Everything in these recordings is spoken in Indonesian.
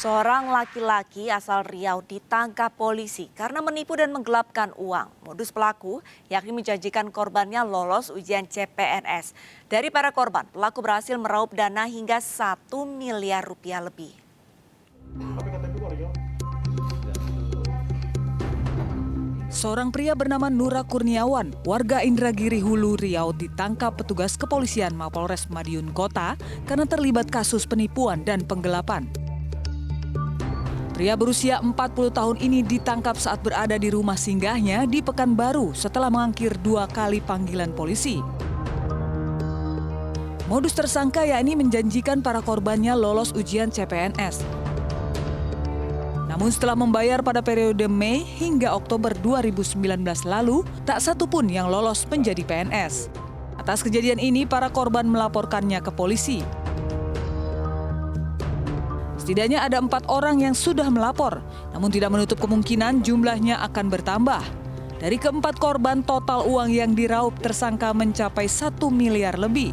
Seorang laki-laki asal Riau ditangkap polisi karena menipu dan menggelapkan uang. Modus pelaku yakni menjanjikan korbannya lolos ujian CPNS. Dari para korban, pelaku berhasil meraup dana hingga 1 miliar rupiah lebih. Seorang pria bernama Nura Kurniawan, warga Indragiri Hulu, Riau ditangkap petugas kepolisian Mapolres Madiun Kota karena terlibat kasus penipuan dan penggelapan. Pria berusia 40 tahun ini ditangkap saat berada di rumah singgahnya di Pekanbaru setelah mangkir 2 kali panggilan polisi. Modus tersangka yakni menjanjikan para korbannya lolos ujian CPNS. Namun setelah membayar pada periode Mei hingga Oktober 2019 lalu, tak satu pun yang lolos menjadi PNS. Atas kejadian ini, para korban melaporkannya ke polisi. Setidaknya ada 4 orang yang sudah melapor, namun tidak menutup kemungkinan jumlahnya akan bertambah. Dari keempat korban, total uang yang diraup tersangka mencapai 1 miliar lebih.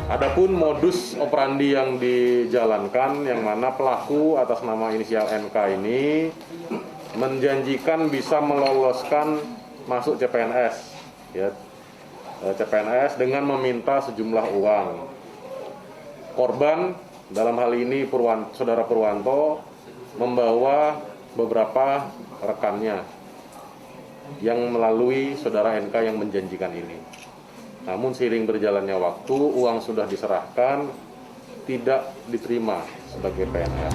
Adapun modus operandi yang dijalankan, yang mana pelaku atas nama inisial NK ini menjanjikan bisa meloloskan masuk CPNS, CPNS dengan meminta sejumlah uang. Korban dalam hal ini Saudara Purwanto membawa beberapa rekannya yang melalui Saudara NK yang menjanjikan ini. Namun seiring berjalannya waktu, uang sudah diserahkan, tidak diterima sebagai PNS.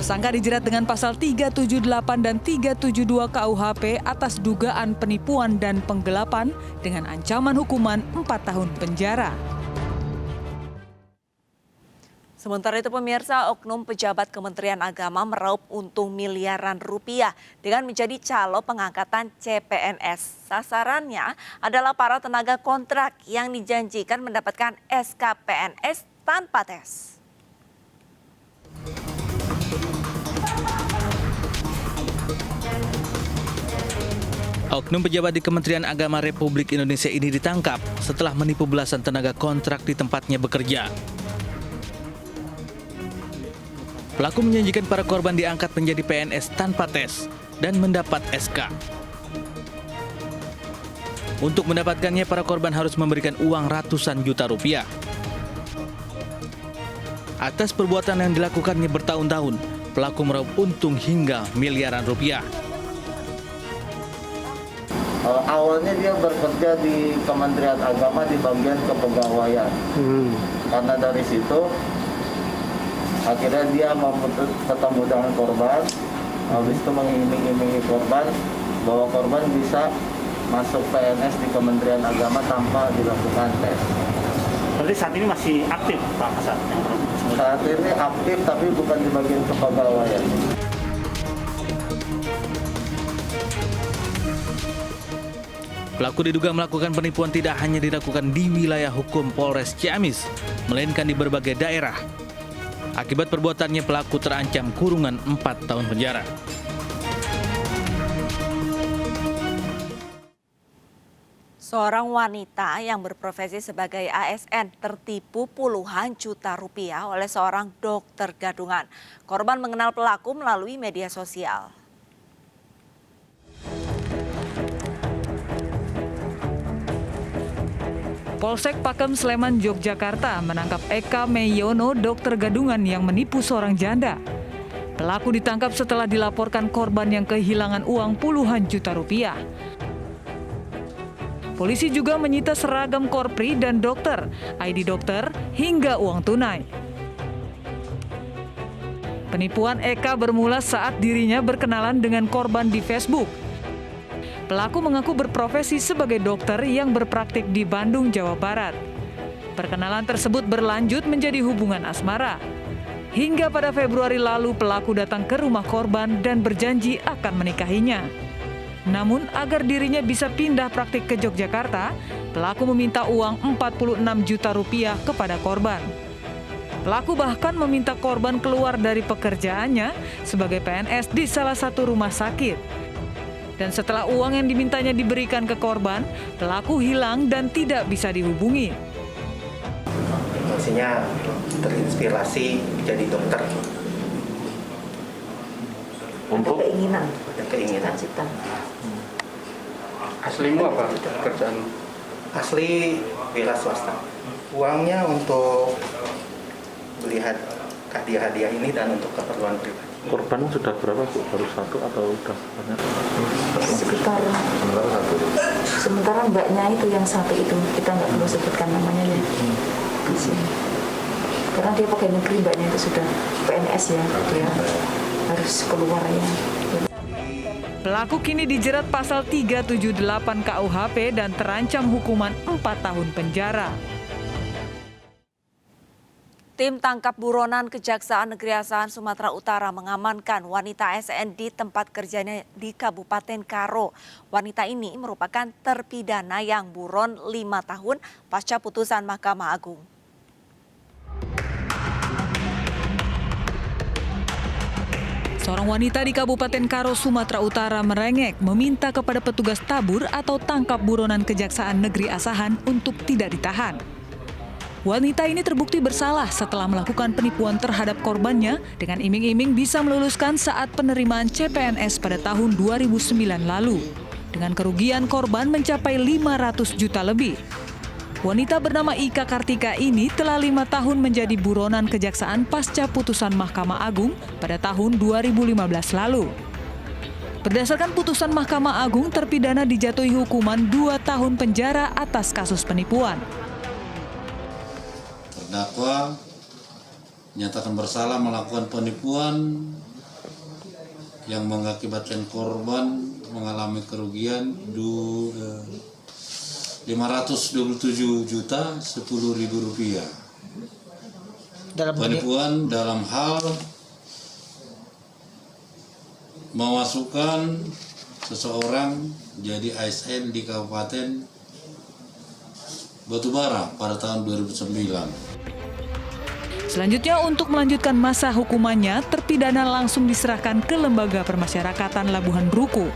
Tersangka dijerat dengan pasal 378 dan 372 KUHP atas dugaan penipuan dan penggelapan dengan ancaman hukuman 4 tahun penjara. Sementara itu pemirsa, oknum pejabat Kementerian Agama meraup untung miliaran rupiah dengan menjadi calo pengangkatan CPNS. Sasarannya adalah para tenaga kontrak yang dijanjikan mendapatkan SK PNS tanpa tes. Oknum pejabat di Kementerian Agama Republik Indonesia ini ditangkap setelah menipu belasan tenaga kontrak di tempatnya bekerja. Pelaku menjanjikan para korban diangkat menjadi PNS tanpa tes dan mendapat SK. Untuk mendapatkannya, para korban harus memberikan uang ratusan juta rupiah. Atas perbuatan yang dilakukannya bertahun-tahun, pelaku meraup untung hingga miliaran rupiah. Awalnya dia bekerja di Kementerian Agama di bagian kepegawaian. Karena dari situ akhirnya dia ketemu dengan korban, habis itu mengiming-imingi korban bahwa korban bisa masuk PNS di Kementerian Agama tanpa dilakukan tes. Berarti saat ini masih aktif Pak Kasat? Saat ini aktif tapi bukan di bagian kepegawaian. Pelaku diduga melakukan penipuan tidak hanya dilakukan di wilayah hukum Polres Ciamis, melainkan di berbagai daerah. Akibat perbuatannya, pelaku terancam kurungan 4 tahun penjara. Seorang wanita yang berprofesi sebagai ASN tertipu puluhan juta rupiah oleh seorang dokter gadungan. Korban mengenal pelaku melalui media sosial. Polsek Pakem Sleman, Yogyakarta menangkap Eka Meyono, dokter gadungan yang menipu seorang janda. Pelaku ditangkap setelah dilaporkan korban yang kehilangan uang puluhan juta rupiah. Polisi juga menyita seragam korpri dan dokter, ID dokter, hingga uang tunai. Penipuan Eka bermula saat dirinya berkenalan dengan korban di Facebook. Pelaku mengaku berprofesi sebagai dokter yang berpraktik di Bandung, Jawa Barat. Perkenalan tersebut berlanjut menjadi hubungan asmara. Hingga pada Februari lalu pelaku datang ke rumah korban dan berjanji akan menikahinya. Namun agar dirinya bisa pindah praktik ke Yogyakarta, pelaku meminta uang 46 juta rupiah kepada korban. Pelaku bahkan meminta korban keluar dari pekerjaannya sebagai PNS di salah satu rumah sakit. Dan setelah uang yang dimintanya diberikan ke korban, pelaku hilang dan tidak bisa dihubungi. akhirnya terinspirasi jadi dokter. Untuk Keinginan. Aslimu apa kerjaan? Asli wira swasta. Uangnya untuk beli hadiah-hadiah ini dan untuk keperluan pribadi. korban sudah berapa Bu? Baru satu atau udah banyak? Sekitar sementara mbaknya itu yang satu itu kita nggak perlu sebutkan namanya ya. Karena dia pegawai negeri, mbaknya itu sudah PNS ya, dia harus keluar ya. Pelaku kini dijerat pasal 378 KUHP dan terancam hukuman 4 tahun penjara. Tim tangkap buronan Kejaksaan Negeri Asahan Sumatera Utara mengamankan wanita ASN di tempat kerjanya di Kabupaten Karo. Wanita ini merupakan terpidana yang buron 5 tahun pasca putusan Mahkamah Agung. Seorang wanita di Kabupaten Karo, Sumatera Utara merengek meminta kepada petugas tabur atau tangkap buronan Kejaksaan Negeri Asahan untuk tidak ditahan. Wanita ini terbukti bersalah setelah melakukan penipuan terhadap korbannya dengan iming-iming bisa meluluskan saat penerimaan CPNS pada tahun 2009 lalu. Dengan kerugian korban mencapai 500 juta lebih. Wanita bernama Ika Kartika ini telah 5 tahun menjadi buronan kejaksaan pasca putusan Mahkamah Agung pada tahun 2015 lalu. Berdasarkan putusan Mahkamah Agung, terpidana dijatuhi hukuman 2 tahun penjara atas kasus penipuan. Terdakwa menyatakan bersalah melakukan penipuan yang mengakibatkan korban mengalami kerugian 527.010.000 rupiah. Penipuan dalam hal memasukkan seseorang jadi ASN di Kabupaten Batubara pada tahun 2009. Selanjutnya, untuk melanjutkan masa hukumannya, terpidana langsung diserahkan ke Lembaga Permasyarakatan Labuhan Ruku.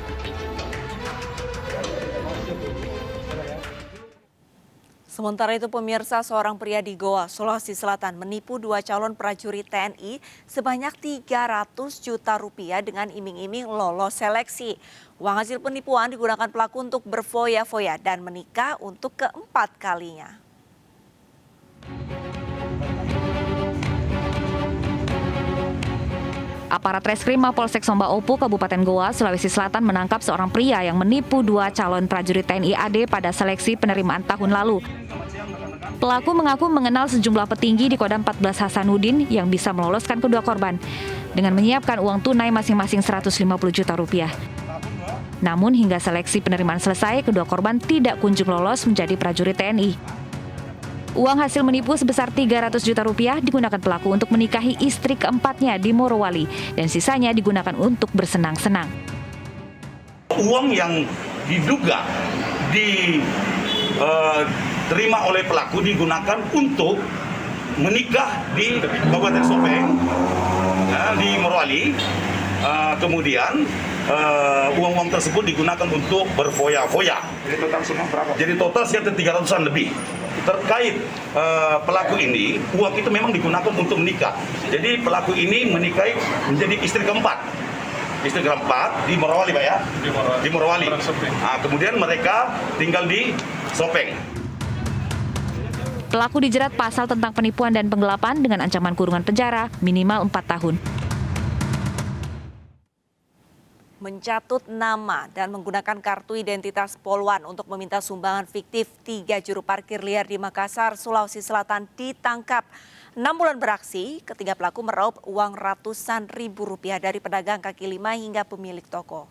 Sementara itu pemirsa, seorang pria di Goa, Sulawesi Selatan menipu 2 calon prajurit TNI sebanyak 300 juta rupiah dengan iming-iming lolos seleksi. Uang hasil penipuan digunakan pelaku untuk berfoya-foya dan menikah untuk keempat kalinya. Aparat Reskrim Mapolsek Somba Opu, Kabupaten Goa, Sulawesi Selatan menangkap seorang pria yang menipu 2 calon prajurit TNI AD pada seleksi penerimaan tahun lalu. Pelaku mengaku mengenal sejumlah petinggi di Kodam 14 Hasanuddin yang bisa meloloskan kedua korban dengan menyiapkan uang tunai masing-masing 150 juta rupiah. Namun hingga seleksi penerimaan selesai, kedua korban tidak kunjung lolos menjadi prajurit TNI. Uang hasil menipu sebesar 300 juta rupiah digunakan pelaku untuk menikahi istri keempatnya di Morowali dan sisanya digunakan untuk bersenang-senang. Uang yang diduga diterima oleh pelaku digunakan untuk menikah di Kabupaten Sopeng, di Morowali. Kemudian uang-uang tersebut digunakan untuk berfoya-foya. Jadi total semua berapa? Jadi total sekitar 300-an lebih. Terkait pelaku ini, uang itu memang digunakan untuk menikah. Jadi pelaku ini menikahi menjadi istri keempat. Istri keempat di Morowali, Pak ya? Di Morowali. Kemudian mereka tinggal di Sopeng. Pelaku dijerat pasal tentang penipuan dan penggelapan dengan ancaman kurungan penjara minimal 4 tahun. Mencatut nama dan menggunakan kartu identitas poluan untuk meminta sumbangan fiktif 3 juru parkir liar di Makassar, Sulawesi Selatan ditangkap. 6 bulan beraksi, ketiga pelaku meraup uang ratusan ribu rupiah dari pedagang kaki lima hingga pemilik toko.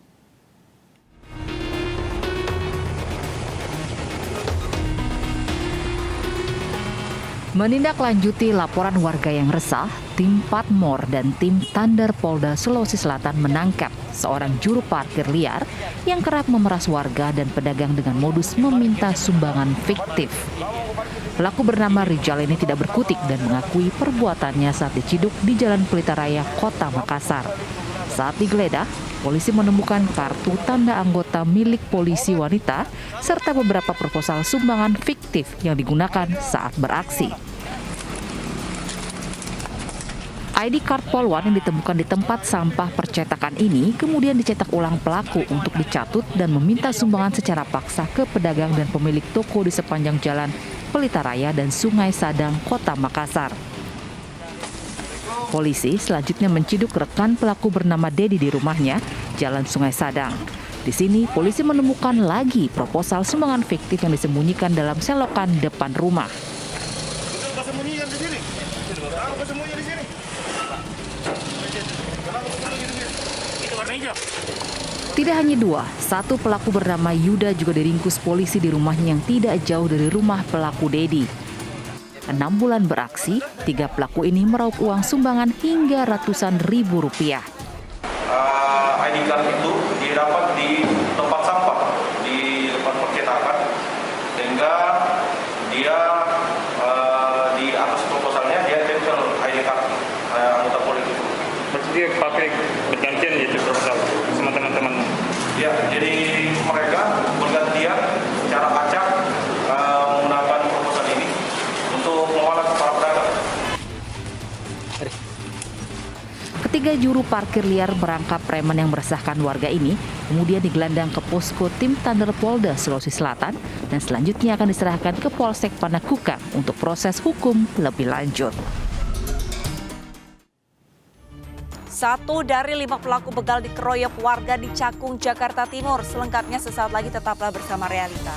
Menindaklanjuti laporan warga yang resah, tim Patmor dan tim Tandar Polda Sulawesi Selatan menangkap seorang juru parkir liar yang kerap memeras warga dan pedagang dengan modus meminta sumbangan fiktif. Pelaku bernama Rijal ini tidak berkutik dan mengakui perbuatannya saat diciduk di Jalan Pelita Raya, Kota Makassar. Saat digeledah, polisi menemukan kartu tanda anggota milik polisi wanita serta beberapa proposal sumbangan fiktif yang digunakan saat beraksi. ID card Polwan yang ditemukan di tempat sampah percetakan ini kemudian dicetak ulang pelaku untuk dicatut dan meminta sumbangan secara paksa ke pedagang dan pemilik toko di sepanjang jalan Pelita Raya dan Sungai Sadang, Kota Makassar. Polisi selanjutnya menciduk rekan pelaku bernama Dedi di rumahnya, Jalan Sungai Sadang. Di sini, polisi menemukan lagi proposal sumbangan fiktif yang disembunyikan dalam selokan depan rumah. Tidak hanya dua, satu pelaku bernama Yuda juga diringkus polisi di rumahnya yang tidak jauh dari rumah pelaku Dedi. 6 bulan beraksi, 3 pelaku ini meraup uang sumbangan hingga ratusan ribu rupiah. ID card itu didapat di tempat sampah di tempat percetakan, sehingga dia di atas proposalnya dia tempel ID card anggota Polri itu. Berarti dia pakai bergantian gitu proposal sama teman-teman. Ya, jadi mereka bergantian secara acak menggunakan proposal ini untuk mengolah para pedagang. Ketiga juru parkir liar merangkap preman yang meresahkan warga ini, kemudian digelandang ke posko tim Thunder Polda Sulawesi Selatan dan selanjutnya akan diserahkan ke Polsek Panakukang untuk proses hukum lebih lanjut. 1 dari 5 pelaku begal dikeroyok warga di Cakung, Jakarta Timur. Selengkapnya sesaat lagi, tetaplah bersama Realita.